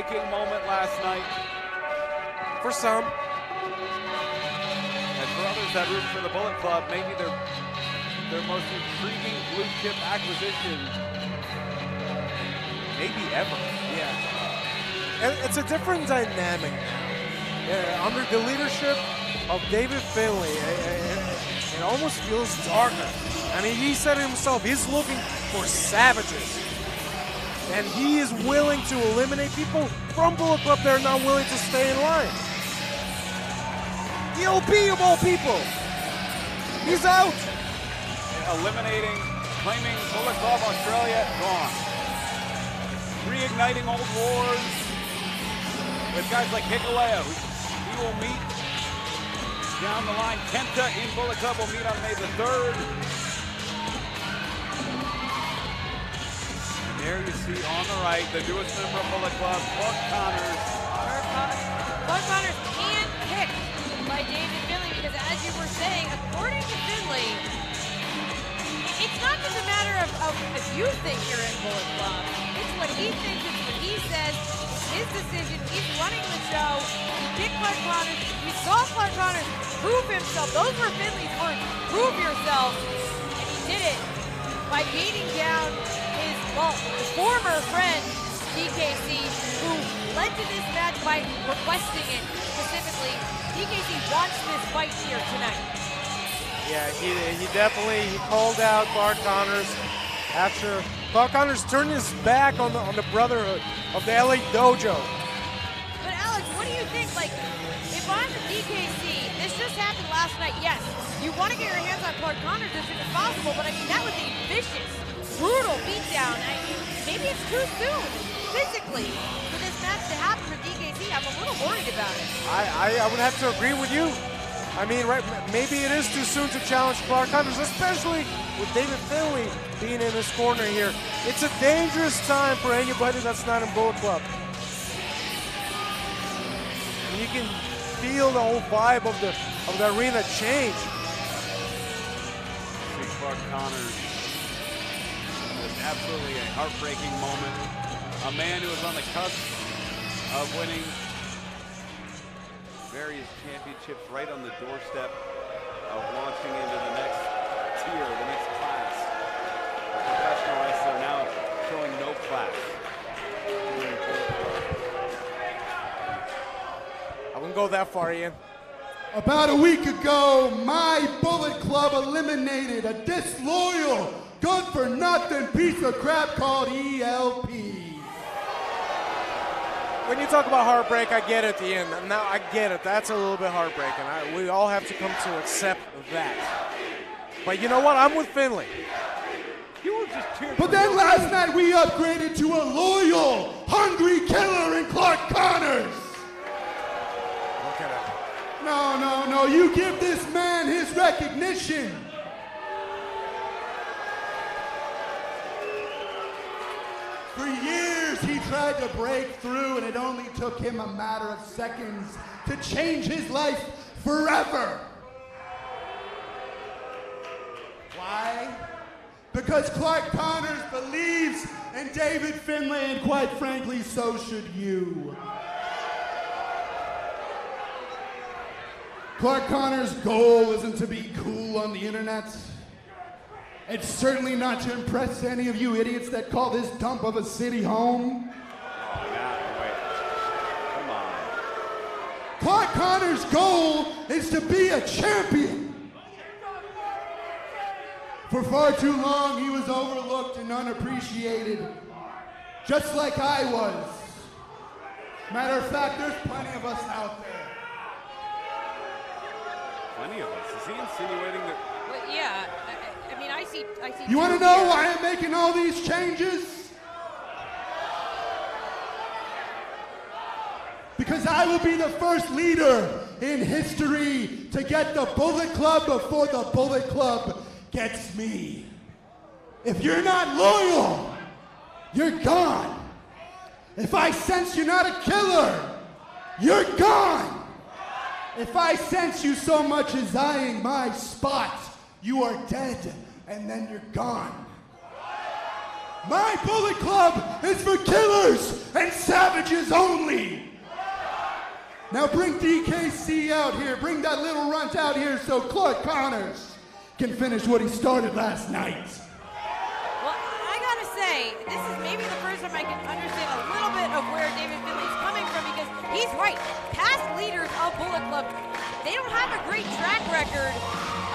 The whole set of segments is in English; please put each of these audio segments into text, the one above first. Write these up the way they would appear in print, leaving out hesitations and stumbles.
heartbreaking moment last night. For some. And for others that root for the Bullet Club, maybe their most intriguing blue chip acquisition maybe ever. Yeah. It's a different dynamic now. Under the leadership of David Finlay, it almost feels darker. I mean, he said it himself, he's looking for savages. And he is willing to eliminate people from Bullet Club that are not willing to stay in line. The OP of all people. He's out. Eliminating, claiming Bullet Club Australia, gone. Reigniting old wars with guys like Hikuleo, who he will meet down the line. Kenta in Bullet Club will meet on May the 3rd. And there you see on the right, the newest member of Bullet Club, Clark Connors. Clark Connors handpicked by David Finlay because, as you were saying, according to Finlay, it's not just a matter of if you think you're in Bullet Club. It's what he thinks, it's what he says, it's his decision. He's running the show. He picked Clark Connors. We saw Clark Connors prove himself. Those were Finlay's words. Prove yourself. And he did it by beating down his former friend, DKC, who led to this match by requesting it specifically. DKC wants this fight here tonight. Yeah, he definitely called out Clark Connors after Clark Connors turned his back on the brotherhood of the LA Dojo. But Alex, what do you think? Like, if I'm the DKC, this just happened last night. Yes, you want to get your hands on Clark Connors as soon as possible, but I mean, that was a vicious, brutal beatdown. I mean, maybe it's too soon physically for this match to happen for DKC. I'm a little worried about it. I would have to agree with you. I mean, right, maybe it is too soon to challenge Clark Connors, especially with David Finlay being in his corner here. It's a dangerous time for anybody that's not in Bullet Club. And you can feel the whole vibe of the arena change. See Clark Connors. It's absolutely a heartbreaking moment. A man who was on the cusp of winning various championships, right on the doorstep of launching into the next tier, the next class. A professional wrestler now showing no class. I wouldn't go that far, Ian. About a week ago, my Bullet Club eliminated a disloyal, good-for-nothing piece of crap called ELP. When you talk about heartbreak, I get it, Ian. Now I get it. That's a little bit heartbreaking. We all have to come to accept that. But you know what? I'm with Finlay. You were just cheering. But then last night we upgraded to a loyal, hungry killer in Clark Connors. Look at that. No. You give this man his recognition. For years he tried to break through, and it only took him a matter of seconds to change his life forever. Why? Because Clark Connors believes in David Finlay, and quite frankly, so should you. Clark Connors' goal isn't to be cool on the internet. It's certainly not to impress any of you idiots that call this dump of a city home. Oh, now, wait. Come on. Clark Connors' goal is to be a champion. For far too long, he was overlooked and unappreciated, just like I was. Matter of fact, there's plenty of us out there. Plenty of us. Is he insinuating that? But yeah, I mean, I see. You want to know why I'm making all these changes? Because I will be the first leader in history to get the Bullet Club before the Bullet Club gets me. If you're not loyal, you're gone. If I sense you're not a killer, you're gone. If I sense you so much as eyeing my spot, you are dead, and then you're gone. My Bullet Club is for killers and savages only. Now bring DKC out here. Bring that little runt out here so Clark Connors can finish what he started last night. Well, I gotta say, this is maybe the first time I can understand a little bit of where David Finley's coming from, because he's right. Past leaders of Bullet Club, they don't have a great track record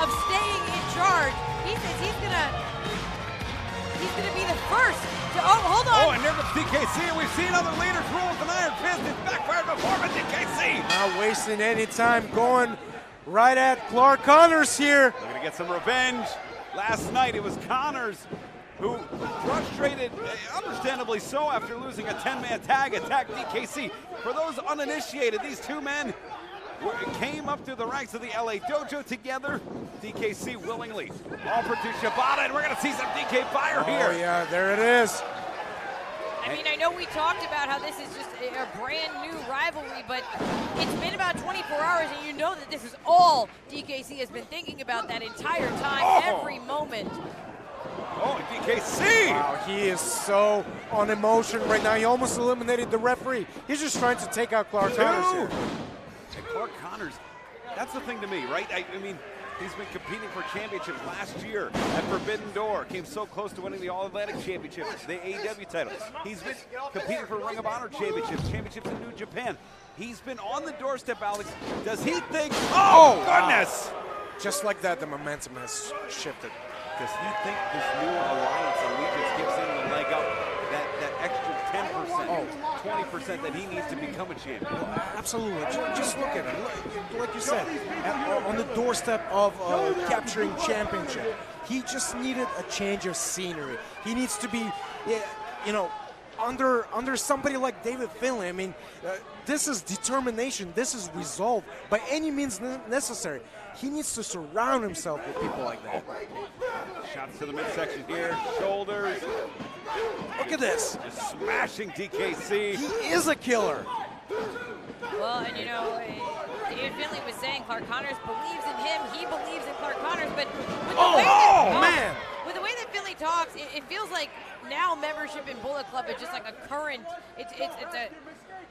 of staying in charge. He says he's gonna be the first to, oh, hold on. Oh, and there goes DKC, and we've seen other leaders rule with an iron fist. It's backfired before, but DKC. Not wasting any time, going right at Clark Connors here. They're gonna get some revenge. Last night it was Connors who, frustrated, understandably so, after losing a 10-man tag, attacked DKC. For those uninitiated, these two men came up through the ranks of the LA Dojo together. DKC willingly offered to Shibata, and we're going to see some DK fire here. Oh, yeah, there it is. I mean, I know we talked about how this is just a brand new rivalry, but it's been about 24 hours, and you know that this is all DKC has been thinking about that entire time, every moment. Oh, DKC! Wow, he is so on emotion right now. He almost eliminated the referee. He's just trying to take out Clark Connors here. And Clark Connors, that's the thing to me, right? I mean, he's been competing for championships last year at Forbidden Door. Came so close to winning the All-Atlantic Championship, the AEW title. He's been competing for Ring of Honor championships in New Japan. He's been on the doorstep, Alex. Does he think, oh goodness! Wow. Just like that, the momentum has shifted. Does he think this new alliance allegiance gives him the leg up, that extra 10%, 20% that he needs to become a champion? Absolutely. Just look at him. Like you said, on the doorstep of capturing championship. He just needed a change of scenery. He needs to be, you know, under somebody like David Finley. I mean, this is determination. This is resolve by any means necessary. He needs to surround himself with people like that. Shots to the midsection here, shoulders. Look at this. Just smashing DKC. He is a killer. Well, and you know, David Finley was saying Clark Connors believes in him. He believes in Clark Connors, but with the way that, with the way that Finley talks, it feels like now membership in Bullet Club is just like a current. It's a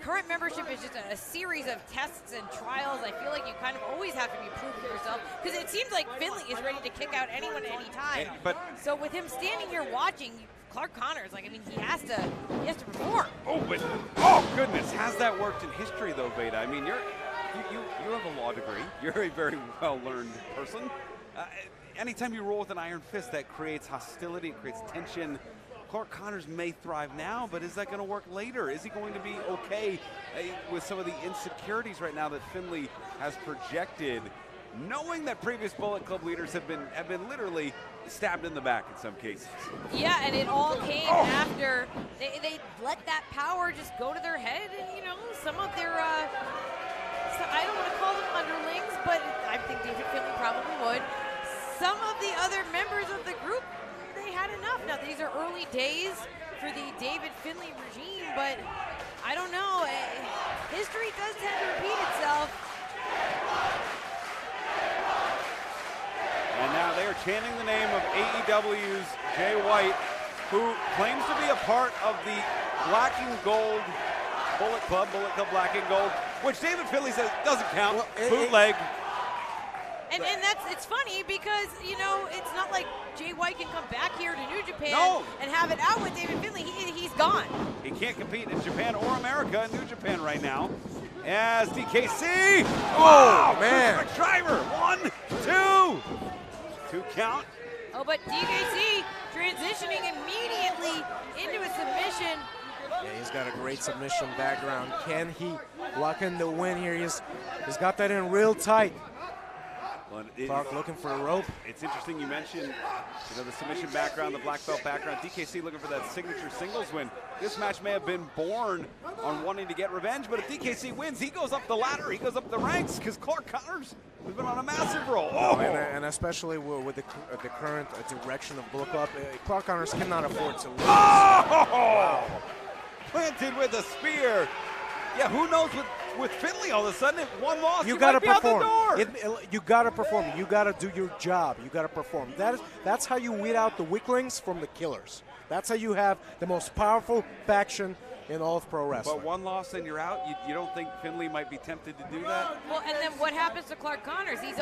current membership is just a series of tests and trials. I feel like you kind of always have to be proving yourself, because it seems like Finley is ready to kick out anyone at any time. So with him standing here watching Clark Connors, like, I mean, he has to perform. Oh goodness, has that worked in history though, Veda? I mean, you have a law degree. You're a very well-learned person. Anytime you roll with an iron fist, that creates hostility, it creates tension. Clark Connors may thrive now, but is that going to work later? Is he going to be okay with some of the insecurities right now that Finley has projected, knowing that previous Bullet Club leaders have been literally stabbed in the back in some cases? Yeah, and it all came after they let that power just go to their head, and you know, some of their I don't want to call them underlings, but I think David Finley probably would. Some of the other members of the group, they had enough. Now, these are early days for the David Finley regime, but I don't know. History does tend to repeat itself. And now they are chanting the name of AEW's Jay White, who claims to be a part of the Black and Gold Bullet Club Black and Gold, which David Finley says doesn't count, bootleg. And it's funny because, you know, it's not like Jay White can come back here to New Japan and have it out with David Finley. He's gone. He can't compete in Japan or America in New Japan right now. As DKC. Oh, man. Driver. 1, 2 count. Oh, but DKC transitioning immediately into a submission. Yeah, he's got a great submission background. Can he lock in the win here? He's got that in real tight. Well, Clark looking for a rope. It's interesting you mentioned, you know, the submission background, the black belt background. DKC looking for that signature singles win. This match may have been born on wanting to get revenge, but if DKC wins, he goes up the ladder, he goes up the ranks, because Clark Connors has been on a massive roll. And especially with the current direction of Bullet Club, Clark Connors cannot afford to lose. Wow. Planted with a spear. Yeah, who knows with Finley all of a sudden, if one loss, you got to might be out the perform. door. Sure. You gotta perform. You gotta do your job. You gotta perform. That's how you weed out the weaklings from the killers. That's how you have the most powerful faction in all of pro wrestling. But one loss and you're out. You don't think Finley might be tempted to do that? Well, and then what happens to Clark Connors? He's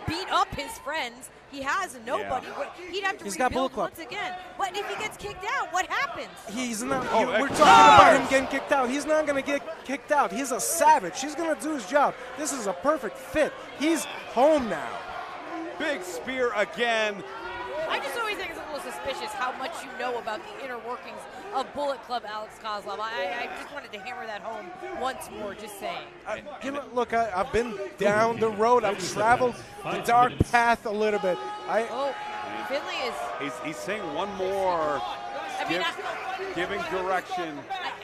beat up his friends. He has nobody. Yeah. He'd have to He's got Bullet rebuild Club. once again. But if he gets kicked out, what happens? He's not. We're talking Connors! about him getting kicked out. He's not going to get kicked out. He's a savage. He's going to do his job. This is a perfect fit. He's home now. Big spear again. I just always think it's a little suspicious how much you know about the inner workings of Bullet Club Alex Kozlov. I just wanted to hammer that home once more, just saying. Look, I've been down the road. I've traveled the dark path a little bit. Finley is... He's saying one more. Giving direction.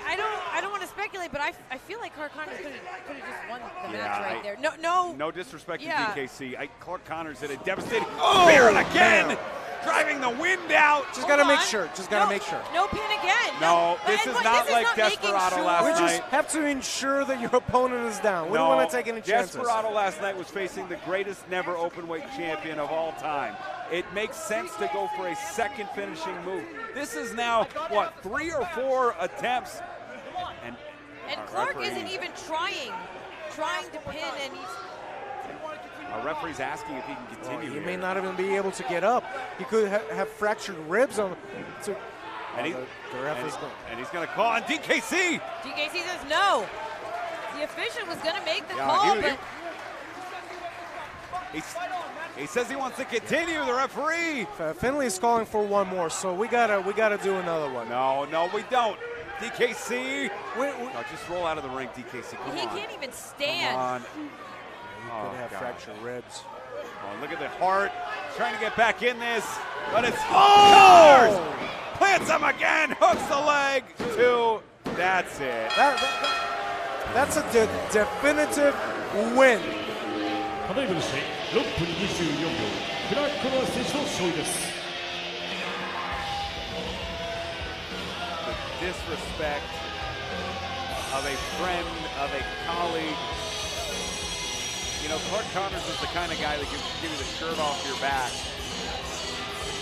I don't want to speculate, but I feel like Clark Connors could have just won the match right there. No disrespect to Yeah. DKC. Clark Connors hit a devastating spear and again, man. driving the wind out. Just got to make sure. Just got to make sure. No pin again. No, this is not like making Desperado sure. last We night. just have to ensure that your opponent is down. We don't want to take any chances. Desperado last night was facing the greatest never openweight champion of all time. It makes sense to go for a second finishing move. This is now, what, 3 or 4 attempts? And Clark isn't even trying to pin, and he's... Our referee's asking if he can continue. He here. may not even be able to get up. He could have fractured ribs on. And he's going to call on DKC. DKC says no. The official was going to make the call, but... He says he wants to continue. The referee. Finley's calling for one more, so we gotta do another one. No, we don't. DKC. No, just roll out of the ring, DKC. Come on. He can't even stand. Come on. Could have fractured ribs. Oh, look at the heart. Trying to get back in this, but it's Connors. Plants him again. Hooks the leg. 2. That's it. That's a definitive win. ただいまにして6分24秒クラーク・コナー選手の勝利です。 The disrespect of a friend, of a colleague. You know, Clark Connors is the kind of guy that can give you the shirt off your back,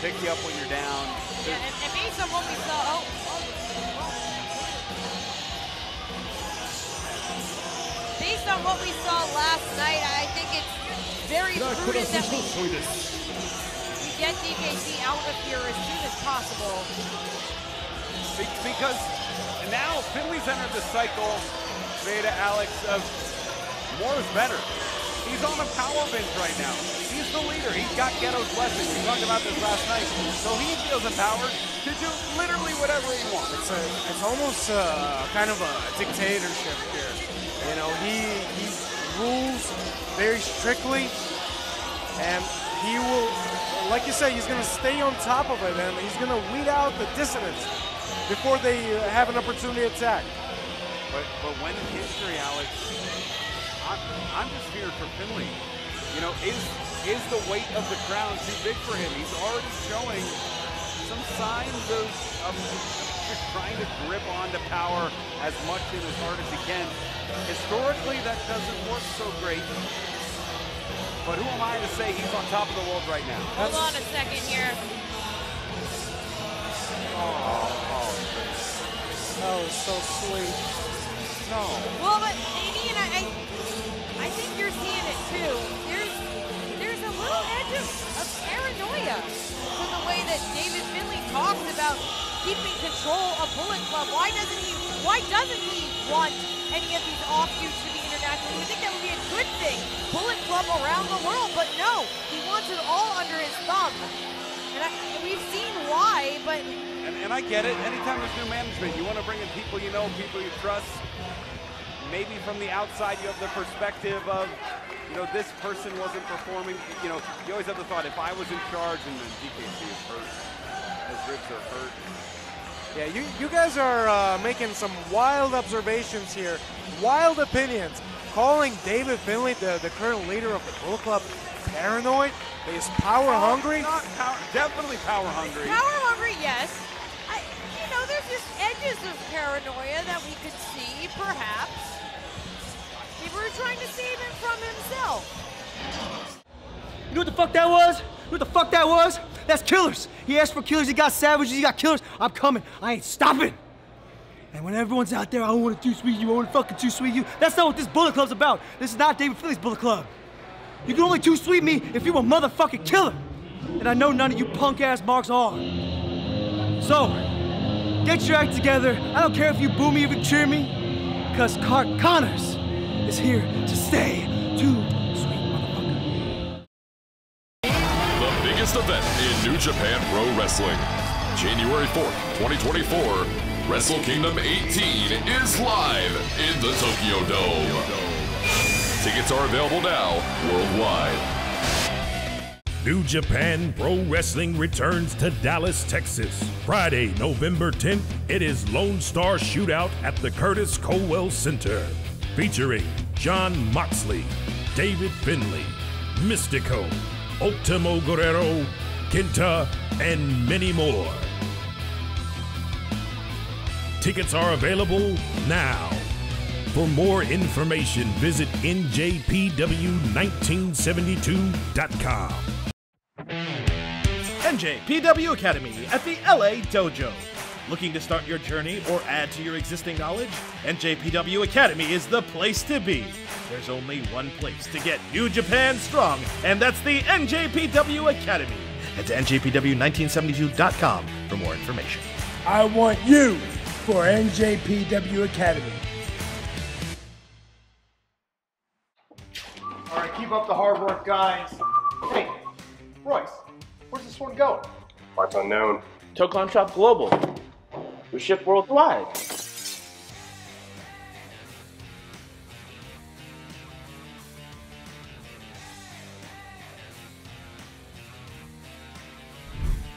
pick you up when you're down. Yeah, and based on what we saw, based on what we saw last night, I think it's very クラーク・コナー prudent 選 that 手の勝利です。 we get DKC out of here as soon as possible. Because now Finley's entered the cycle, Veda, Alex, of more is better. He's on a power bench right now. He's the leader. He's got Ghetto's blessing. We talked about this last night. So he feels empowered to do literally whatever he wants. It's almost kind of a dictatorship here. You know, he rules very strictly, and he will, like you said, he's going to stay on top of it, and he's going to weed out the dissonance before they have an opportunity to attack. But when in history, Alex, I'm just feared for Finley. You know, is the weight of the crown too big for him? He's already showing some signs of just trying to grip onto power as much and as hard as he can. Historically, that doesn't work so great. But who am I to say he's on top of the world right now? Hold on a second here. That was so sweet. No. Well, but Ian, I think you're seeing it too. There's a little edge of paranoia to the way that David Finley talks about keeping control of Bullet Club. Why doesn't he want any of these offshoots to be international? You would think that would be a good thing. Bullet Club around the world, but no, he wants it all under his thumb. And we've seen why, but... And I get it. Anytime there's new management, you want to bring in people you know, people you trust. Maybe from the outside you have the perspective of, you know, this person wasn't performing. You know, you always have the thought, if I was in charge, and then DKC is hurt, his ribs are hurt. Yeah, you guys are making some wild observations here, wild opinions, calling David Finley, the current leader of the Bullet Club, paranoid. He's power hungry. Definitely power hungry. Power hungry, yes. You know, there's just edges of paranoia that we could see, perhaps. Maybe we're trying to save him from himself. You know what the fuck that was? You know what the fuck that was? That's killers. He asked for killers, he got savages, he got killers. I'm coming. I ain't stopping. And when everyone's out there, I don't want to too sweet you, I want to fucking too sweet you. That's not what this Bullet Club's about. This is not David Finley's Bullet Club. You can only too sweet me if you're a motherfucking killer. And I know none of you punk ass marks are. So, get your act together. I don't care if you boo me, if you cheer me, because Cart Connors is here to stay. Too sweet motherfucker. The biggest event in New Japan Pro Wrestling. January 4th, 2024, Wrestle Kingdom 18 is live in the Tokyo Dome. Tickets are available now worldwide. New Japan Pro Wrestling returns to Dallas, Texas. Friday, November 10th, it is Lone Star Shootout at the Curtis Colwell Center. Featuring John Moxley, David Finley, Mystico, Ultimo Guerrero, Kenta, and many more. Tickets are available now. For more information, visit NJPW1972.com. NJPW Academy at the LA Dojo. Looking to start your journey or add to your existing knowledge? NJPW Academy is the place to be. There's only one place to get New Japan strong, and that's the NJPW Academy. Head to NJPW1972.com for more information. I want you for NJPW Academy. All right, keep up the hard work, guys. Hey, Royce, where's this one going? Parts unknown. Tokon Shop Global. We ship worldwide.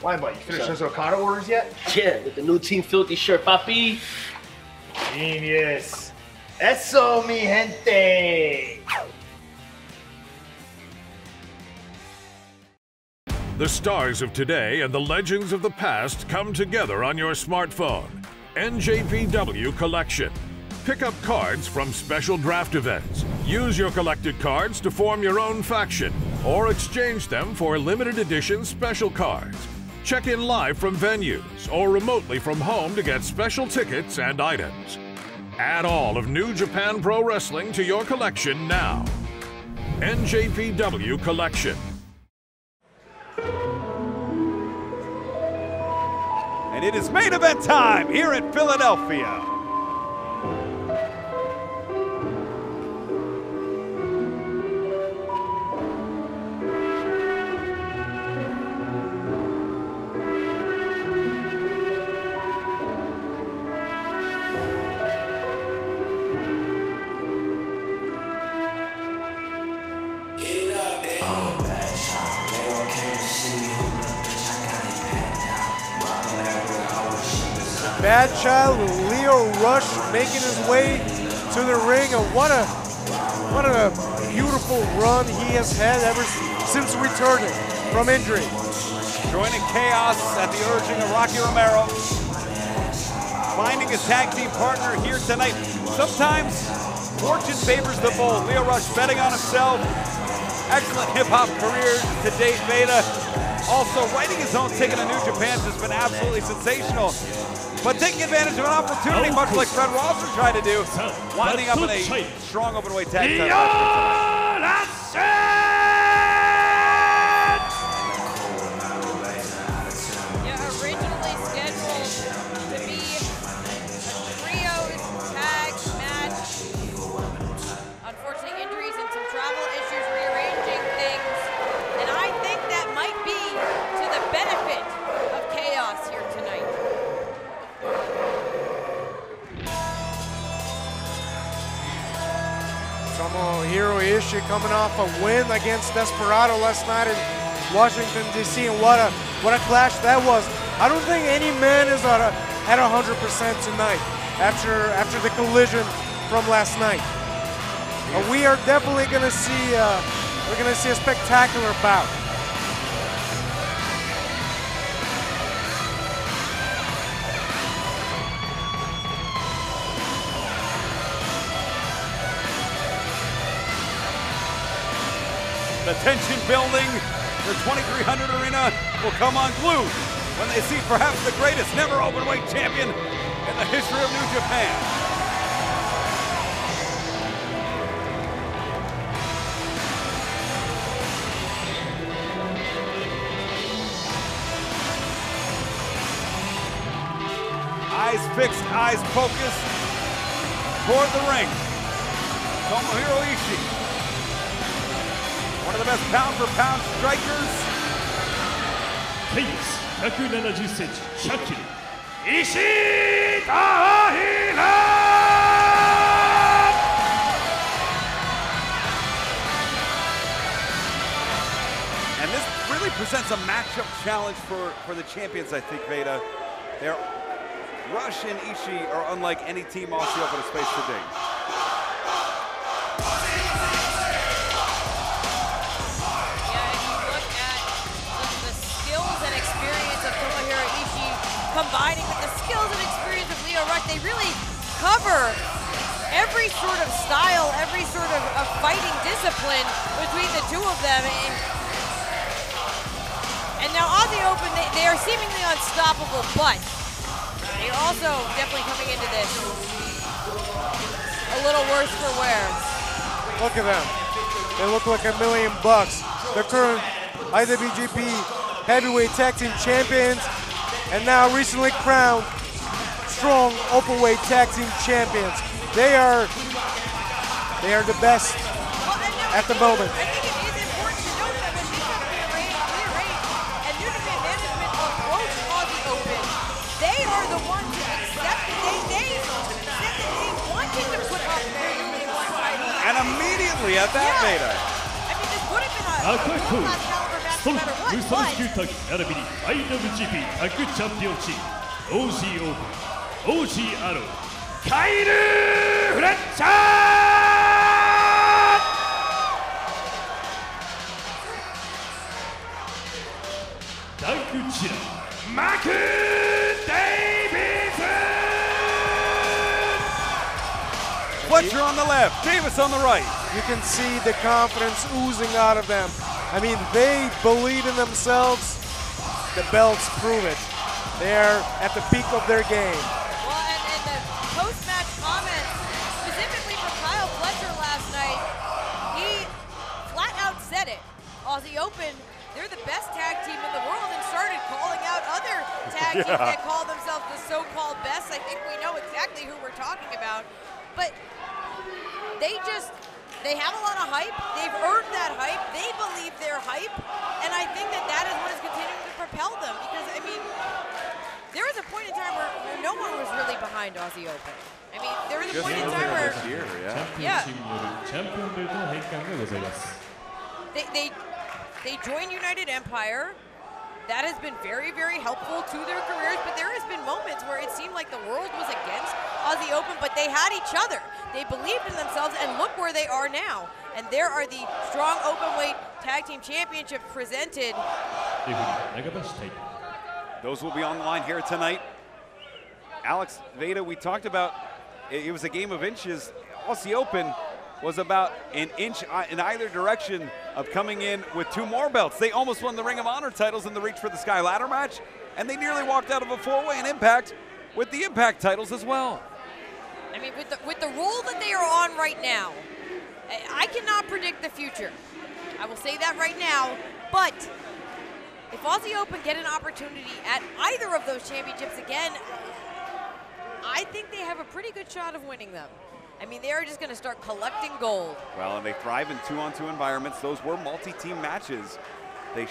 Why, buddy? You finished those Okada orders yet? Yeah, with the new Team Filthy shirt, papi. Genius. Eso, mi gente. The stars of today and the legends of the past come together on your smartphone. NJPW Collection. Pick up cards from special draft events. Use your collected cards to form your own faction or exchange them for limited edition special cards. Check in live from venues or remotely from home to get special tickets and items. Add all of New Japan Pro Wrestling to your collection now. NJPW Collection. And it is main event time here in Philadelphia. Bad Child, Leo Rush making his way to the ring, and what a beautiful run he has had ever since returning from injury. Joining Chaos at the urging of Rocky Romero. Finding his tag team partner here tonight. Sometimes fortune favors the bold. Leo Rush betting on himself. Excellent hip-hop career to date, Veda. Also, writing his own ticket to New Japan has been absolutely sensational. But taking advantage of an opportunity, much like Fred Rosser tried to do, winding up in a strong open-weight tag title. Yeah, originally scheduled to be a trios tag match. Unfortunately, injuries and some travel issues rearranging things. And I think that might be to the benefit of Chaos here tonight. Tomohiro Ishii coming off a win against Desperado last night in Washington, D.C., and what a clash that was. I don't think any man is at 100% tonight after the collision from last night. We are definitely going to see a spectacular bout. The tension building. The 2300 arena will come unglued when they see perhaps the greatest never openweight champion in the history of New Japan. Eyes fixed, eyes focused toward the ring. Tomohiro Ishii, one of the best pound-for-pound strikers. Heights 170 センチ、100キロ。Ishii Tomohiro! And this really presents a matchup challenge for the champions, I think, Veda. Rush and Ishii are unlike any team Aussie Open has faced today. Yeah, if you look at the skills and experience of Tomohiro Ishii combining with the skills and experience of Lio Rush, they really cover every sort of style, every sort of fighting discipline between the two of them. And now Aussie Open, they are seemingly unstoppable, but they're also definitely coming into this a little worse for wear. Look at them. They look like $1 million. The current IWGP Heavyweight Tag Team Champions, and now recently crowned Strong Openweight Tag Team Champions. They are the best at the moment. I think it is important to note that when these clear reign and New Japan management approach Aussie Open, they are the ones who accept it. They said that they wanted to put up their newly won title. And immediately at that, Veda. I mean, this would have been a world-class caliber match no matter what, but IWGP Tag Championship Aussie Open Aussie Arrow Kyle Fletcher! ダンクチラマク・デイビス Fletcher on the left, Davis on the right. You can see the confidence oozing out of them. I mean, they believe in themselves. The belts prove it. They're at the peak of their game. Well, and the post-match comments, specifically from Kyle Fletcher last night, he flat out said it. Aussie Open, they're the best tag team in the world, and started calling out other tag teams that call themselves the so-called best. I think we know exactly who we're talking about. But they have a lot of hype. They've earned that hype. They believe they're hype. And I think that is what is continuing to propel them. Because, I mean, there was a point in time where no one was really behind Aussie Open. I mean, there was a point in time where... They joined United Empire. That has been very, very helpful to their careers, but there has been moments where it seemed like the world was against Aussie Open, but they had each other. They believed in themselves, and look where they are now. And there are the Strong Openweight Tag Team Championships presented. Those will be on the line here tonight. Alex, Veda, we talked about, it was a game of inches. Aussie Open was about an inch in either direction of coming in with 2 more belts. They almost won the Ring of Honor titles in the Reach for the Sky ladder match, and they nearly walked out of a 4-way in Impact with the Impact titles as well. I mean, with the role that they are on right now, I cannot predict the future. I will say that right now, but if Aussie Open get an opportunity at either of those championships again, I think they have a pretty good shot of winning them. I mean, they are just going to start collecting gold. Well, and they thrive in 2-on-2 environments. Those were multi-team matches. They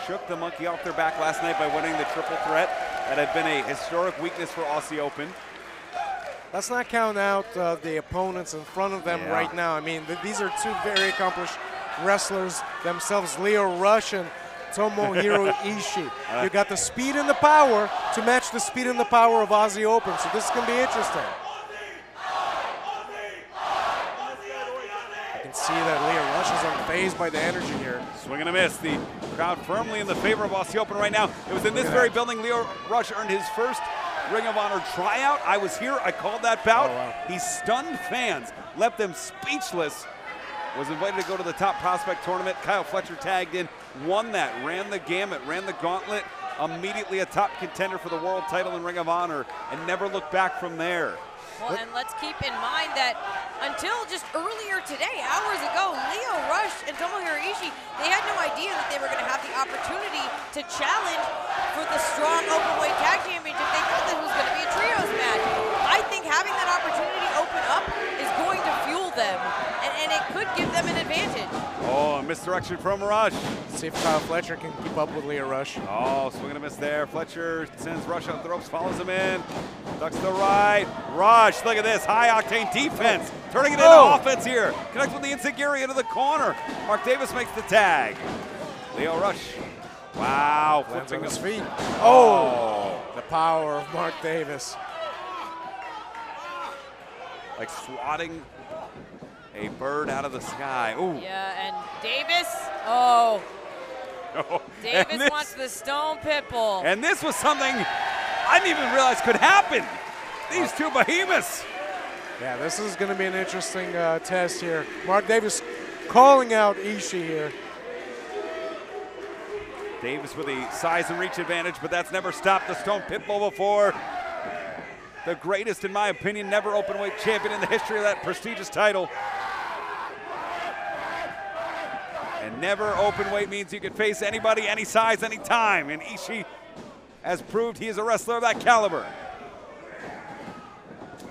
shook the monkey off their back last night by winning the triple threat. That had been a historic weakness for Aussie Open. Let's not count out the opponents in front of them right now. I mean, these are 2 very accomplished wrestlers themselves, Lio Rush and Tomohiro Ishii. You got the speed and the power to match the speed and the power of Aussie Open, so this is going to be interesting. See that Lio Rush is unfazed by the energy here. Swing and a miss. The crowd firmly in the favor of Aussie Open right now. It was in this very building Lio Rush earned his first Ring of Honor tryout. I was here. I called that bout. Oh, wow. He stunned fans, left them speechless. was invited to go to the top prospect tournament. Kyle Fletcher tagged in, won that, ran the gamut, ran the gauntlet, immediately a top contender for the world title in Ring of Honor, and never looked back from there. Well, and let's keep in mind that until just earlier today, hours ago, Lio Rush and Tomohiro Ishii, they had no idea that they were going to have the opportunity to challenge for the strong openweight tag championship. They thought this was going to be a trios match. I think having that opportunity open up is going to fuel them, and it could give them an advantage. Oh, a misdirection from Rush. See if Kyle Fletcher can keep up with Lio Rush. Oh, swing and a miss there. Fletcher sends Rush up the ropes, follows him in, ducks to the right. Rush, look at this, high-octane defense, turning it into offense here. Connects with the Insigiri into the corner. Mark Davis makes the tag. Lio Rush, wow, Lands on flipping his feet. Oh, the power of Mark Davis. Like swatting a bird out of the sky. Ooh. Yeah, and Davis, oh. Oh, Davis wants the Stone Pitbull. And this was something I didn't even realize could happen. These two behemoths. Yeah, this is going to be an interesting test here. Mark Davis calling out Ishii here. Davis with the size and reach advantage, but that's never stopped the Stone Pitbull before. The greatest, in my opinion, never openweight champion in the history of that prestigious title. And never openweight means you can face anybody, any size, any time. And Ishii has proved he is a wrestler of that caliber.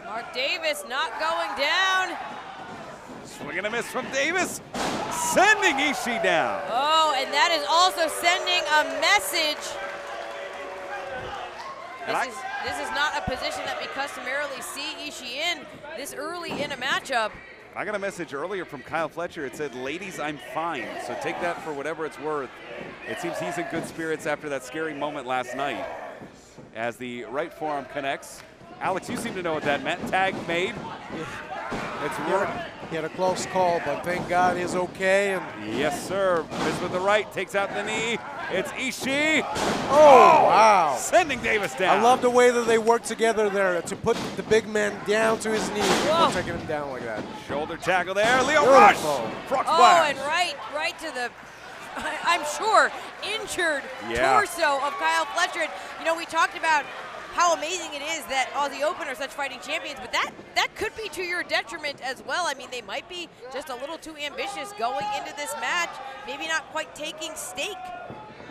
Mark Davis not going down. Swing and a miss from Davis, sending Ishii down. Oh, and that is also sending a message. This is not a position that we customarily see Ishii in this early in a matchup. I got a message earlier from Kyle Fletcher. It said, ladies, I'm fine. So take that for whatever it's worth. It seems he's in good spirits after that scary moment last night. As the right forearm connects. Alex, you seem to know what that meant. Tag made. It's work. He had a close call, but thank God he's okay. And yes, sir. Miz with the right, takes out the knee. It's Ishii. Oh, wow. Sending Davis down. I love the way that they work together there to put the big man down to his knee before taking him down like that. Shoulder tackle there. Lio Rush. Frog splash. And right to the, I'm sure, injured torso of Kyle Fletcher. You know, we talked about how amazing it is that Aussie Open are such fighting champions, but that could be to your detriment as well. I mean, they might be just a little too ambitious going into this match, maybe not quite taking stake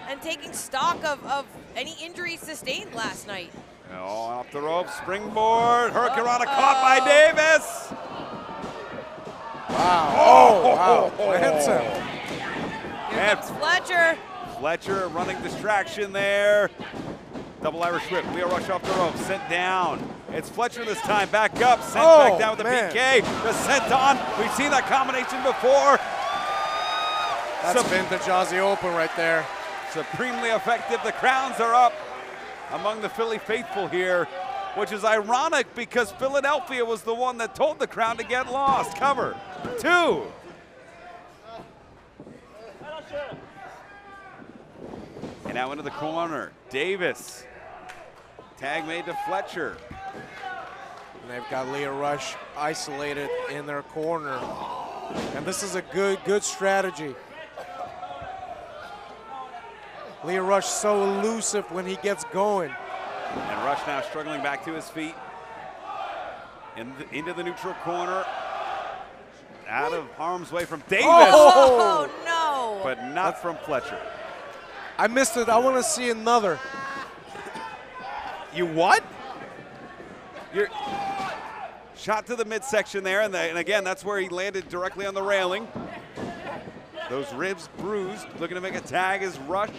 and taking stock of any injuries sustained last night. Oh, off the rope, springboard, Hurricanrana caught by Davis. Wow, oh, wow, handsome. Here comes Fletcher. Fletcher running distraction there. Double Irish whip, Lio Rush off the rope, sent down. It's Fletcher this time, back up, sent back down with the PK. Just sent on, we've seen that combination before. That's vintage Aussie Open right there. Supremely effective, the crowns are up among the Philly faithful here, which is ironic because Philadelphia was the one that told the crowd to get lost. Cover, 2. And now into the corner, Davis. Tag made to Fletcher. And they've got Lio Rush isolated in their corner. And this is a good strategy. Lio Rush so elusive when he gets going. And Rush now struggling back to his feet. Into the neutral corner. Out of harm's way from Davis. Oh, no. But not from Fletcher. I missed it. I want to see another. You what? You're shot to the midsection there, and again, that's where he landed directly on the railing. Those ribs bruised. Looking to make a tag is Rush.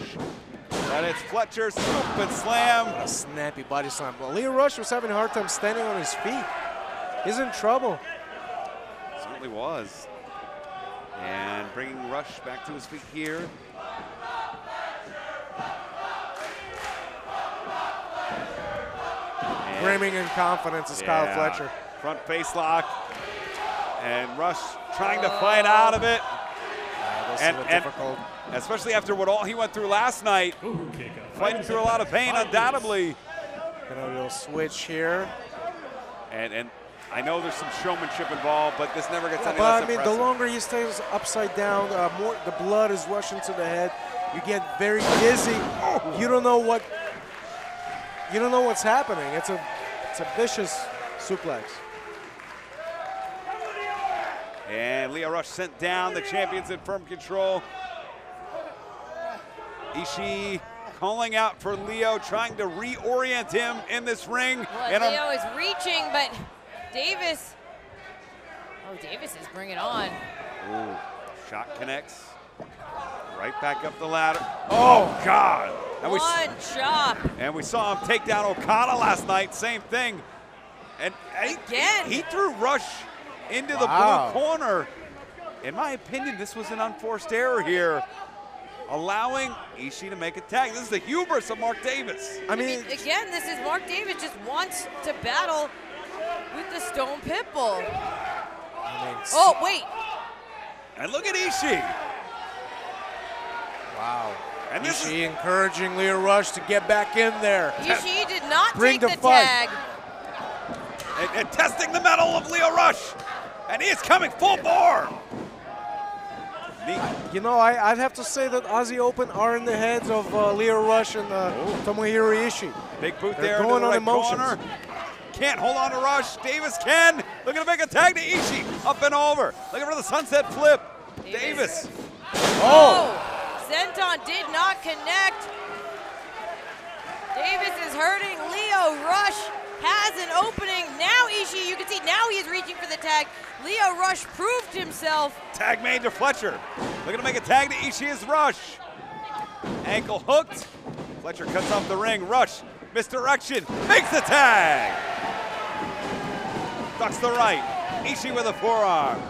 And it's Fletcher, scoop and slam. A snappy body slam. Well, Lio Rush was having a hard time standing on his feet. He's in trouble. Certainly was. And bringing Rush back to his feet here. Brimming in confidence is Kyle Fletcher. Front face lock. And Rush trying to fight out of it. And difficult. Especially after what all he went through last night. Fighting through a lot of pain, undoubtedly. Gonna do a switch here. And I know there's some showmanship involved, but this never gets any But less I mean, impressive. the longer he stays upside down, more the blood is rushing to the head. You get very dizzy. You don't know what. You don't know what's happening. It's a vicious suplex. And Lio Rush sent down. The champion's in firm control. Ishii calling out for Lio, trying to reorient him in this ring. Well, Lio is reaching, but Davis. Oh, Davis is bringing it on. Ooh, shot connects. Right back up the ladder. Oh, God. And One chop. And we saw him take down Okada last night. Same thing. And again, he threw Rush into the blue corner. In my opinion, this was an unforced error here, allowing Ishii to make a tag. This is the hubris of Mark Davis. I mean, again, this is Mark Davis just wants to battle with the Stone Pitbull. Oh, wait. And look at Ishii. Wow. And this Ishii encouraging Lio Rush to get back in there. Ishii did not Bring take the the fight. tag. And testing the mettle of Lio Rush. And he is coming full bore. You know, I'd have to say that Aussie Open are in the heads of Lio Rush and Tomohiro Ishii. Big boot They're there going into the on right emotions. corner. Can't hold on to Rush. Davis can. Looking to make a tag to Ishii. Up and over. Looking for the sunset flip. Davis. Oh! Senton did not connect. Davis is hurting. Lio Rush has an opening. Now Ishii, you can see now he is reaching for the tag. Lio Rush proved himself. Tag made to Fletcher. Looking to make a tag to Ishii as Rush. Ankle hooked. Fletcher cuts off the ring. Rush, misdirection, makes the tag. Ducks the right. Ishii with a forearm.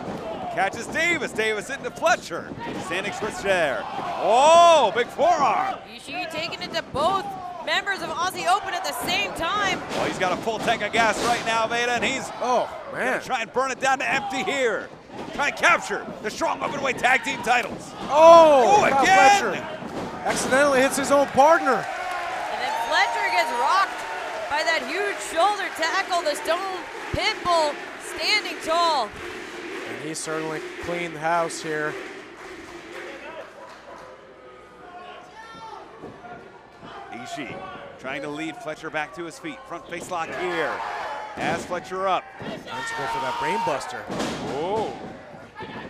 Catches Davis. Davis into Fletcher. Standing switch there. Oh, big forearm. Ishii taking it to both members of Aussie Open at the same time. Well, he's got a full tank of gas right now, Veda, and he's gonna try and burn it down to empty here. Try and capture the strong openweight tag team titles. Oh, again! Fletcher accidentally hits his own partner. And then Fletcher gets rocked by that huge shoulder tackle. The Stone Pitbull standing tall. And he certainly cleaned house here. Ishii trying to lead Fletcher back to his feet. Front face lock here. Has Fletcher up. Let's go for that brain buster. Oh.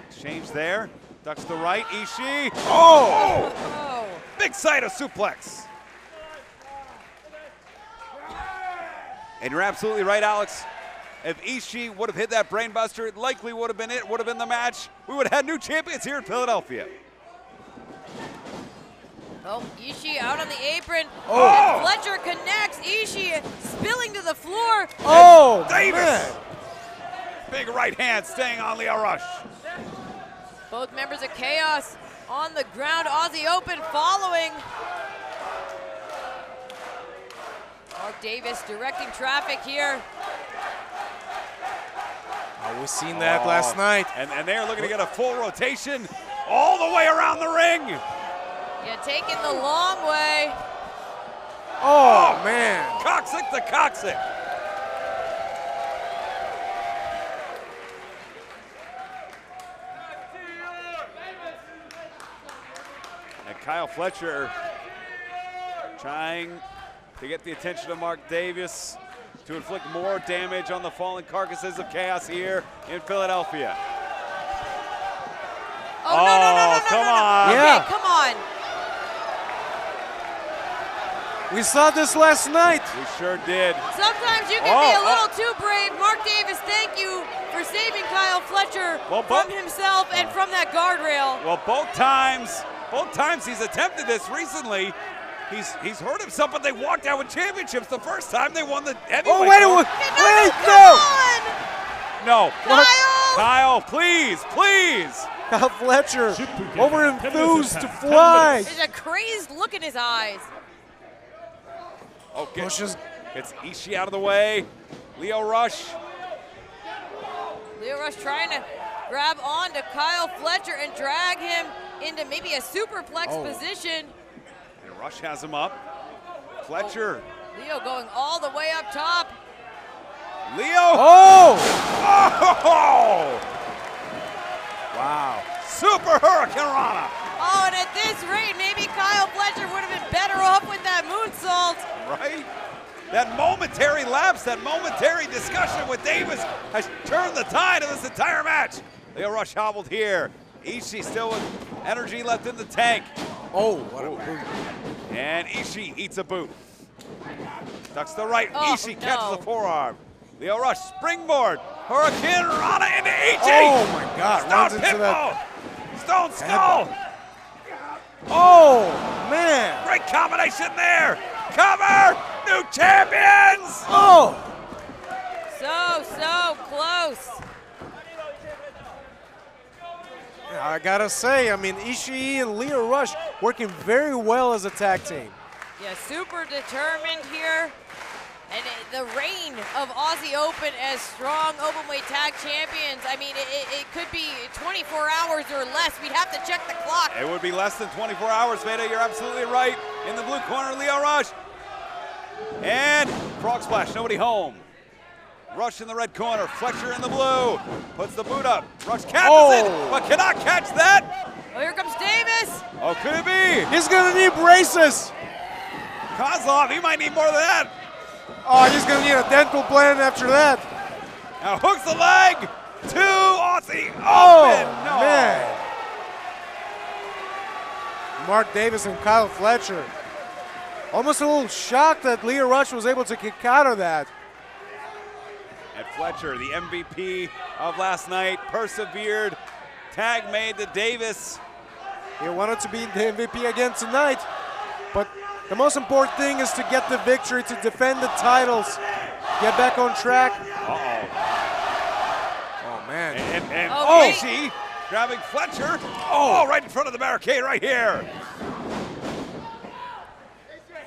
Exchange there. Ducks the right. Ishii. Oh! Big side of suplex. And you're absolutely right, Alex. If Ishii would have hit that brain buster, it likely would have been it, would have been the match. We would have had new champions here in Philadelphia. Oh, Ishii out on the apron. Oh! And Fletcher connects. Ishii spilling to the floor. Oh, Davis! man. Big right hand staying on Lio Rush. Both members of Chaos on the ground. Aussie Open following. Mark Davis directing traffic here. Oh, we've seen that last night. And they're looking to get a full rotation all the way around the ring. Yeah, taking the long way. Oh, man. Coccyx to coccyx. And Kyle Fletcher trying to get the attention of Mark Davis to inflict more damage on the fallen carcasses of Chaos here in Philadelphia. Oh, no, come on. Yeah. Okay, come on. We saw this last night. We sure did. Sometimes you can be a little too brave. Mark Davis, thank you for saving Kyle Fletcher from himself and from that guardrail. Well, both times he's attempted this recently. He's hurt himself, but they walked out with championships. The first time they won the heavyweight. Oh, wait, no. Kyle! Kyle, please. Kyle Fletcher, over enthused to fly. There's a crazed look in his eyes. Okay. It's Ishii out of the way. Lio Rush. Lio Rush trying to grab on to Kyle Fletcher and drag him into maybe a superplex position. And Rush has him up. Fletcher. Lio going all the way up top. Lio. Oh! Wow. Super Hurricane Rana. Oh, and at this rate, maybe Kyle Fletcher would have been better off with that moonsault. Right? That momentary lapse, that momentary discussion with Davis has turned the tide of this entire match. Lio Rush hobbled here. Ishii still with energy left in the tank. Oh, what a boot. And Ishii eats a boot. Ducks the right. Oh, Ishii no. catches the forearm. Lio Rush springboard. Hurricane Rana into Ishii. Oh my God! Runs Stone into that. pitbull. Stone skull. Oh man! Great combination there. Cover. New champions. Oh! So close. Yeah, I gotta say, I mean, Ishii and Lio Rush working very well as a tag team. Yeah, super determined here. And the reign of Aussie Open as strong openweight tag champions, I mean, it could be 24 hours or less. We'd have to check the clock. It would be less than 24 hours, Veda. You're absolutely right. In the blue corner, Lio Rush. And frog splash, nobody home. Rush in the red corner, Fletcher in the blue. Puts the boot up. Rush catches it, but cannot catch that. Oh, here comes Davis. Oh, could it be? He's gonna need braces. Kozlov, he might need more than that. Oh, he's gonna need a dental plan after that. Now hooks the leg to Aussie Open. Oh, No. man. Mark Davis and Kyle Fletcher. Almost a little shocked that Lio Rush was able to kick out of that. And Fletcher, the MVP of last night, persevered. Tag made to Davis. He wanted to be the MVP again tonight, but the most important thing is to get the victory, to defend the titles, get back on track. Uh-oh. Oh, man. And Oh, Ishii grabbing Fletcher. Oh, right in front of the barricade right here.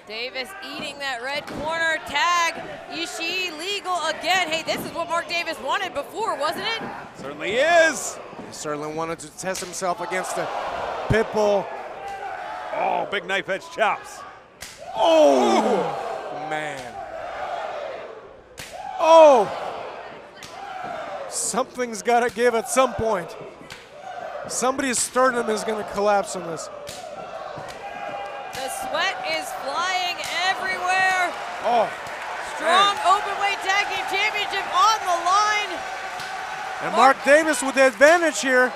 Davis eating that red corner tag. Ishii legal again. Hey, this is what Mark Davis wanted before, wasn't it? Certainly is. He certainly wanted to test himself against the Pitbull. Oh, big knife edge chops. Oh, man. Oh. Something's got to give at some point. Somebody's sternum is going to collapse on this. The sweat is flying everywhere. Oh. Strong openweight tag team championship on the line. And Mark Davis with the advantage here.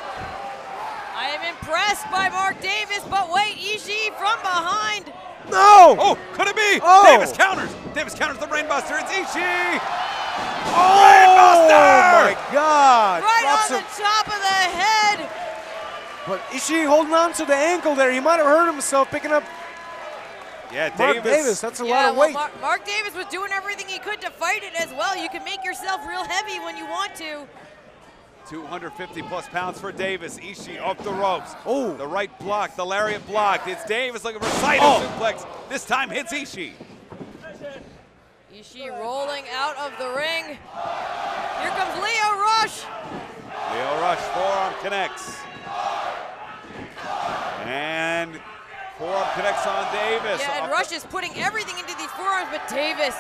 I am impressed by Mark Davis, but wait, Ishii from behind. No! Oh, could it be? Oh. Davis counters. Davis counters the Brainbuster. It's Ishii. Oh, Brainbuster! my God. Right Drops on the him. top of the head. But Ishii holding on to the ankle there. He might have hurt himself picking up Yeah, Mark Davis. That's a lot of weight. Mark Davis was doing everything he could to fight it as well. You can make yourself real heavy when you want to. 250 plus pounds for Davis. Ishii up the ropes. Oh. The right block, the lariat blocked. It's Davis looking for Saito suplex. This time hits Ishii. Ishii rolling out of the ring. Here comes Lio Rush. Lio Rush, forearm connects. And forearm connects on Davis. Yeah, and Rush is putting everything into these forearms, but Davis.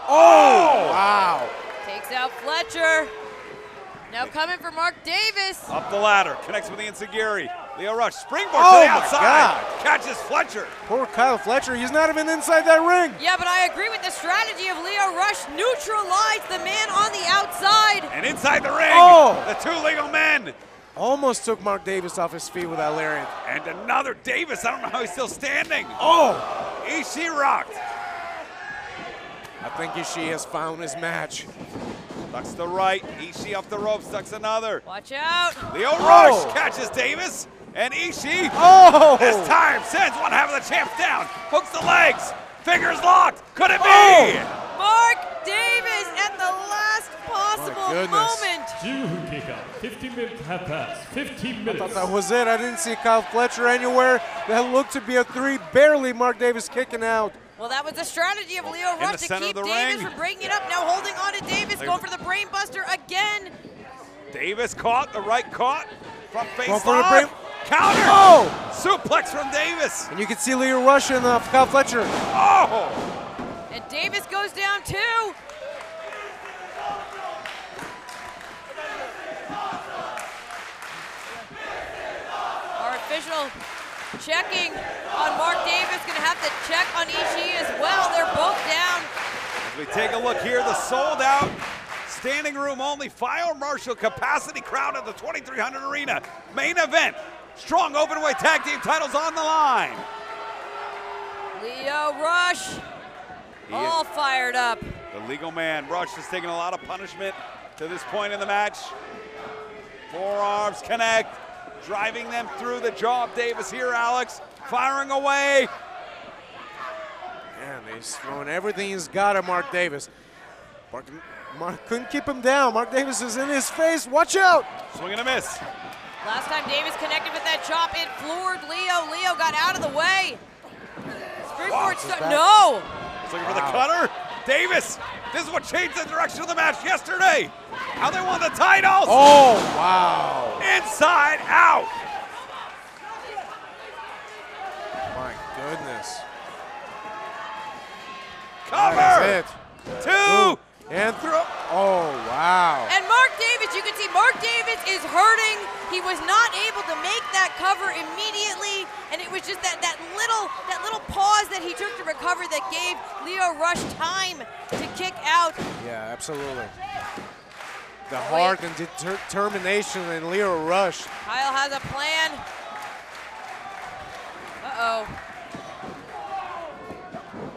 Oh, wow. Takes out Fletcher. Now coming for Mark Davis. Up the ladder, connects with the Enziguri. Lio Rush, springboard Oh, to the my outside. God. Catches Fletcher. Poor Kyle Fletcher. He's not even inside that ring. Yeah, but I agree with the strategy of Lio Rush. Neutralize the man on the outside. And inside the ring, Oh. the two legal men. Almost took Mark Davis off his feet with that lariat. And another Davis. I don't know how he's still standing. Oh. Ishii rocked. I think Ishii has found his match. Ducks the right. Ishii up the ropes. Ducks another. Watch out. Lio Rush catches Davis. And Ishii, this time, sends one half of the champs down. Hooks the legs. Fingers locked. Could it be? Mark Davis at the last possible moment. Due kickoff. 15 minutes have passed. 15 I minutes. thought that was it. I didn't see Kyle Fletcher anywhere. That looked to be a 3. Barely Mark Davis kicking out. Well, that was the strategy of Lio Rush to center keep of the Davis ring. from breaking it up. Now holding on to Davis, going for the Brainbuster again. Davis caught, the right caught. Front face Going for the lock. Counter. Oh! Suplex from Davis. And you can see Lio Rush and Kyle Fletcher. Oh! And Davis goes down too. Our official checking on Mark Davis, gonna have to check on Ishii as well. They're both down. As we take a look here, the sold out, standing room only, fire marshal capacity crowd at the 2300 Arena. Main event, strong openweight tag team titles on the line. Lio Rush, all fired up. The legal man, Rush, has taken a lot of punishment to this point in the match. Forearms connect, driving them through the jaw of Davis here, Alex. Firing away. Man, he's throwing everything he's got at Mark Davis. Mark couldn't keep him down. Mark Davis is in his face. Watch out. Swing and a miss. Last time Davis connected with that chop, it floored Lio. Lio got out of the way. Springboard no. He's looking for the cutter. Davis, this is what changed the direction of the match yesterday. How they won the titles. Oh, wow. Inside out. My goodness. Cover. It. Two. And throw. Oh, wow. And Mark Davis, you can see Mark Davis is hurting. He was not able to make that cover immediately, and it was just that little pause that he took to recover that gave Lio Rush time to kick out. Yeah, absolutely. The heart and determination in Lio Rush. Kyle has a plan. Uh-oh.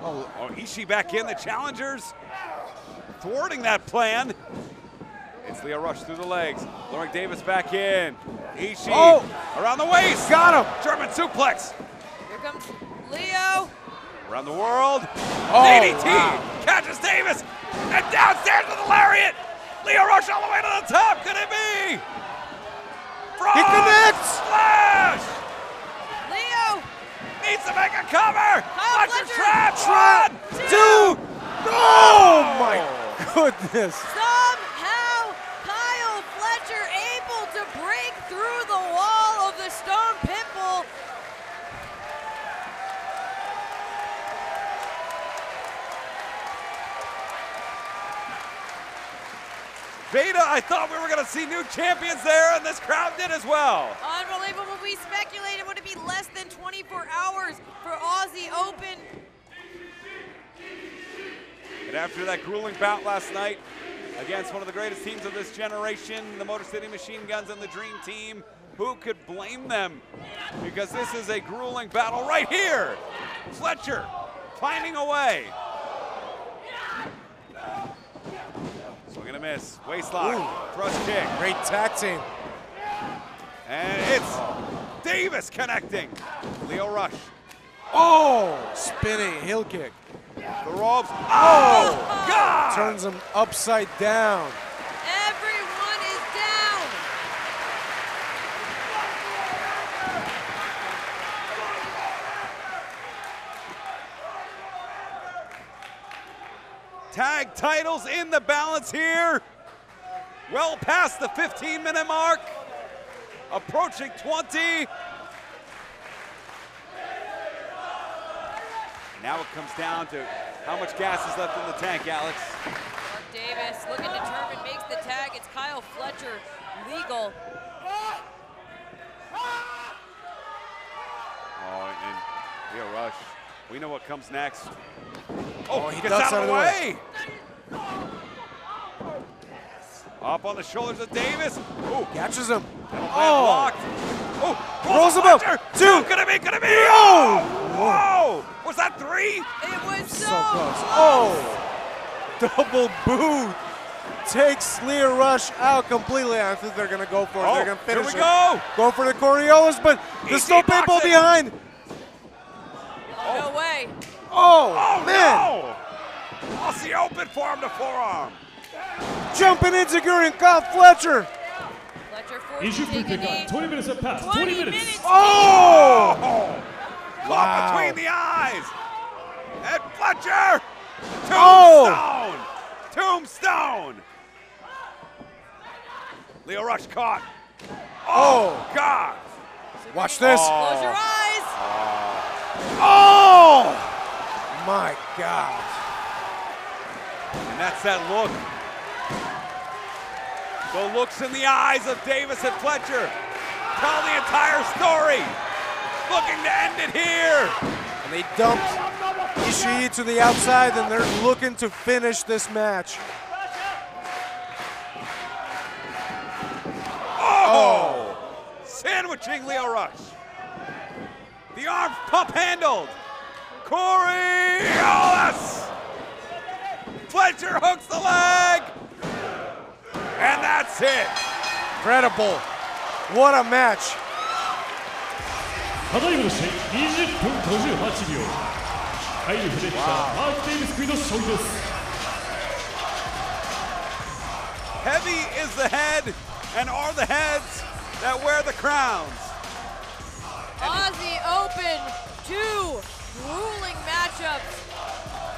Oh, Ishii back in, the challengers thwarting that plan. It's Lio Rush through the legs. Mark Davis back in. Ishii around the waist. Got him. German suplex. Here comes Lio. Around the world. Oh, DDT. wow. Catches Davis. And downstairs with the lariat. Lio Rush all the way to the top. Could it be? Frog He connects. Splash. Lio. Needs to make a cover. Kyle Fletcher Fletcher. trap. One, two. Oh, my goodness. Somehow, Kyle Fletcher able to break through the wall of the stone pimple. Beta, I thought we were going to see new champions there, and this crowd did as well. Unbelievable. We speculated would it be less than 24 hours for Aussie Open. And after that grueling bout last night against one of the greatest teams of this generation, the Motor City Machine Guns and the Dream Team, who could blame them? Because this is a grueling battle right here. Fletcher finding a way. Swing and a miss. Waistlock. Thrust kick. Great tag team. And it's Davis connecting. Lio Rush. Oh, spinning heel kick. The ropes. Oh, God! Turns him upside down. Everyone is down. Tag titles in the balance here. Well past the 15-minute mark. Approaching 20. Now it comes down to how much gas is left in the tank, Alex. Mark Davis looking determined, makes the tag. It's Kyle Fletcher, legal. Oh, and Lio Rush. We know what comes next. Oh, he gets ducks out of the way. Up on the shoulders of Davis. Ooh, Catches him. blocked. Oh, rolls him up. Two. Could it be? Could it be? Oh! Whoa! Was that three? It was so close. close. Oh! Double boot. Takes Lio Rush out completely. I think they're going to go for it. They're going to finish here we go. Go for the Coriolis, but the Easy Stone Pimple boxing. behind. No way. Oh, man. No! Aussie open for him to forearm. Jumping into Gurren, Kyle Fletcher. Fletcher forced Issue to take a knee. 20 minutes have passed. 20 minutes. minutes. Oh! Caught Wow. between the eyes. And Fletcher. Oh! Tombstone. Lio Rush caught. Oh. God. Watch this. Close your eyes. Oh! My God. And that's that look. The looks in the eyes of Davis and Fletcher tell the entire story. Looking to end it here. And they dumped Ishii to the outside, and they're looking to finish this match. Oh! Sandwiching Lio Rush. The arm pump handled. Corey! Oh, yes! Fletcher hooks the leg. And that's it. Incredible. What a match. ただいまの試合20分58秒。ハイリフレッチャー、マーク・デイビス組の勝利です。Heavy is the head, and are the heads that wear the crowns. Aussie Open, 2 grueling matchups.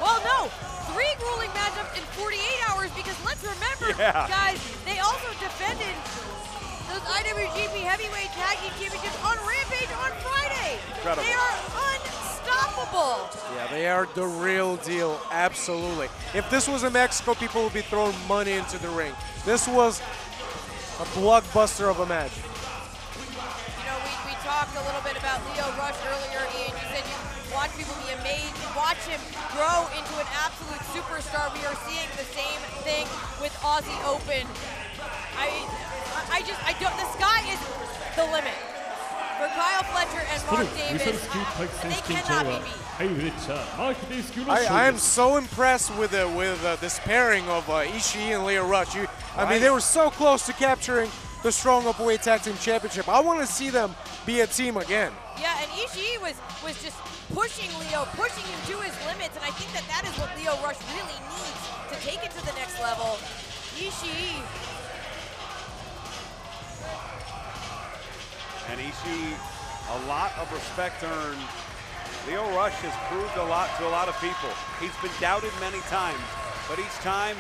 Well, no, 3 grueling matchups in 48 hours because let's remember, guys, they also defended those IWGP Heavyweight Tag Team Championships on Rampage on Friday. Incredible. They are unstoppable. Yeah, they are the real deal, absolutely. If this was in Mexico, people would be throwing money into the ring. This was a blockbuster of a match. You know, we talked a little bit about Lio Rush earlier, Ian. You said you watch people be amazed, watch him grow into an absolute superstar. We are seeing the same thing with Aussie Open. The sky is the limit for Kyle Fletcher and Mark Davis. They cannot be beat. I am so impressed with this pairing of Ishii and Lio Rush. I mean, they were so close to capturing the Strong Openweight Tag Team Championship. I want to see them be a team again. Yeah, and Ishii was just pushing Lio, pushing him to his limits, and I think that is what Lio Rush really needs to take it to the next level. Ishii. And Ishii, a lot of respect earned. Lio Rush has proved a lot to a lot of people. He's been doubted many times, but each time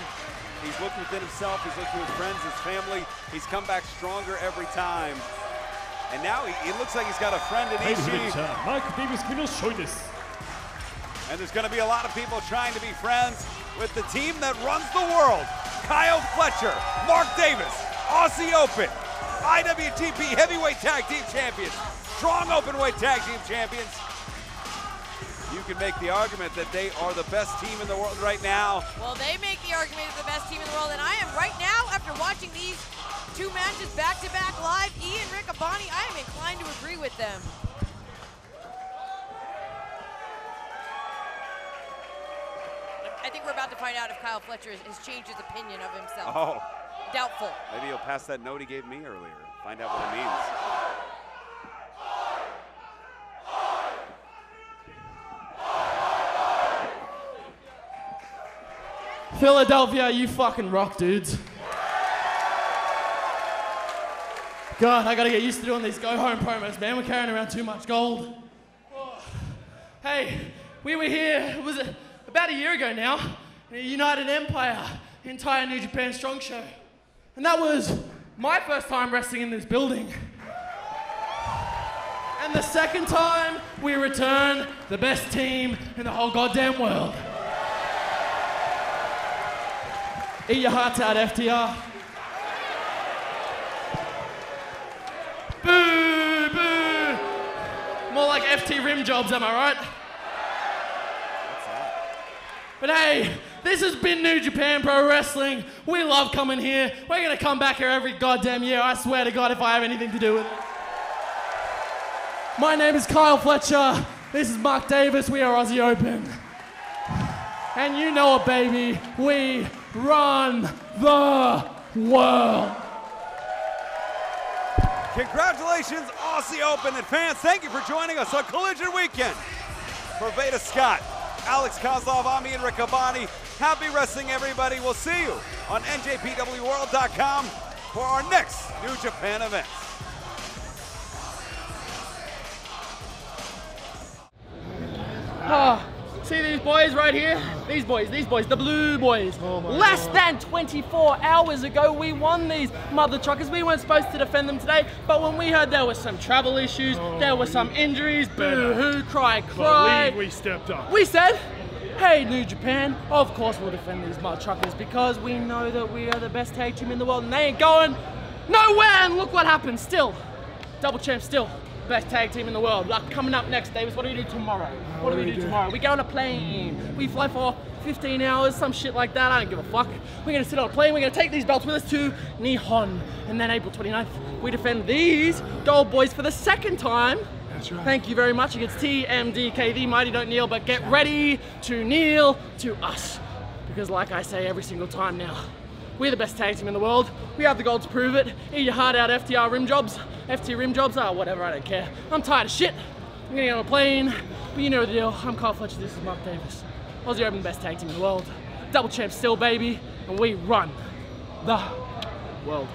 he's looked within himself, he's looked to his friends, his family. He's come back stronger every time. And now he looks like he's got a friend in Ishii. And there's going to be a lot of people trying to be friends with the team that runs the world. Kyle Fletcher, Mark Davis, Aussie Open, IWGP Heavyweight Tag Team Champions, Strong Openweight Tag Team Champions. You can make the argument that they are the best team in the world right now. Well, they make the argument of the best team in the world, and I am right now, after watching these 2 matches back-to-back live, Ian Riccaboni, I am inclined to agree with them. I think we're about to find out if Kyle Fletcher has changed his opinion of himself. Oh. Doubtful. Maybe he'll pass that note he gave me earlier. Find out what it means. Philadelphia, you fucking rock, dudes. God, I gotta get used to doing these go-home promos, man. We're carrying around too much gold. Oh. Hey, we were here, it was about a year ago now, in a United Empire, entire New Japan Strong Show. And that was my first time wrestling in this building. And the second time, we returned the best team in the whole goddamn world. Eat your hearts out, FTR. Boo, boo. More like FT rim jobs, am I right? But hey, this has been New Japan Pro Wrestling. We love coming here. We're gonna come back here every goddamn year. I swear to God if I have anything to do with it. My name is Kyle Fletcher. This is Mark Davis. We are Aussie Open. And you know it, baby. We run the world. Congratulations, Aussie Open, and fans, thank you for joining us on Collision Weekend. For Veda Scott, Alex Kozlov, I'm Ian Riccaboni. Happy wrestling, everybody. We'll see you on NJPWWorld.com for our next New Japan event. Oh, see these boys right here? These boys, the blue boys. Oh Less than 24 hours ago, we won these mother truckers. We weren't supposed to defend them today, but when we heard there was some travel issues, there were some injuries, boo-hoo, cry. Believe we stepped up. We said, Hey, New Japan, of course we'll defend these mud truckers because we know that we are the best tag team in the world and they ain't going nowhere. And look what happened. Still, double champ still. Best tag team in the world. Like, coming up next, Davis, what do we do tomorrow? What do we do tomorrow? We go on a plane. We fly for 15 hours, some shit like that. I don't give a fuck. We're gonna sit on a plane. We're gonna take these belts with us to Nihon. And then April 29th, we defend these gold boys for the second time. That's right. Thank you very much against TMDK. The mighty don't kneel, but get ready to kneel to us. Because like I say every single time now, we're the best tag team in the world. We have the gold to prove it. Eat your heart out, FTR rim jobs. FT rim jobs, oh, whatever, I don't care. I'm tired of shit. I'm gonna get on a plane, but you know the deal. I'm Kyle Fletcher, this is Mark Davis. Aussie Open, the best tag team in the world. Double champ still, baby, and we run the world.